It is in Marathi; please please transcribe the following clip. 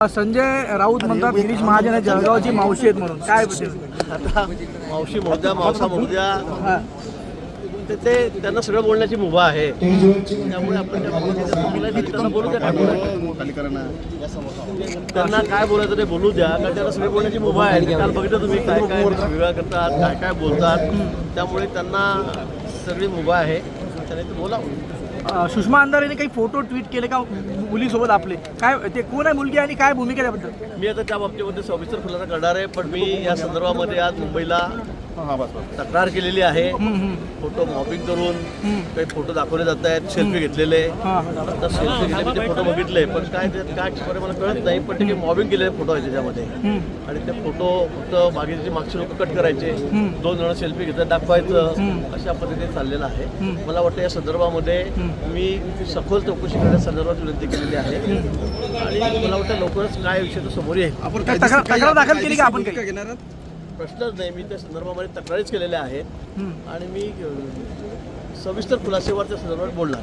संजय राऊत म्हणतात गिरीश महाजन हे जळगावची मावशी आहेत म्हणून काय आता मावशी मोजा मावसा मोजा ते त्यांना सगळं बोलण्याची मुभा आहे. त्यामुळे आपण त्यांना बोलू द्या, काय त्यांना काय बोलायचं ते बोलू द्या, कारण त्यांना सगळं बोलण्याची मुभा आहे. काल बघितलं तुम्ही काय काय वेगळा करतात, काय काय बोलतात. त्यामुळे त्यांना सगळी मुभा आहे, त्याने ते बोलावं. सुषमा अंधारेने काही फोटो ट्विट केले का मुलीसोबत आपले, काय ते कोण आहे मुलगी आणि काय भूमिका त्याबद्दल? मी आता त्या बाबतीमध्ये सविस्तर खुलासा करणार आहे, पण मी या संदर्भामध्ये आज मुंबईला तक्रार केलेली आहे. फोटो मॉपिंग करून काही फोटो दाखवले जात आहेत, सेल्फी घेतलेले. आता सेल्फी घेतले मी ते फोटो बघितले, पण काय मला कळत नाही. पण ते मॉबिंग केलेले फोटो आहे त्याच्यामध्ये, आणि ते फोटो फक्त मागचे लोक कट करायचे, 2 जण सेल्फी घेतात दाखवायचं, अशा पद्धतीने चाललेलं आहे. मला वाटतं या संदर्भामध्ये मी सखोल चौकशी करण्याच्या संदर्भात विनंती केलेली आहे, आणि मला वाटतं लवकरच काय विषय तो समोर येईल. आपण तक्रार दाखल केली का आपण काही? प्रश्नच नाही, मी त्या संदर्भामध्ये तक्रारीच केलेल्या आहेत, आणि मी सविस्तर खुलासेवर त्या संदर्भात बोलणार.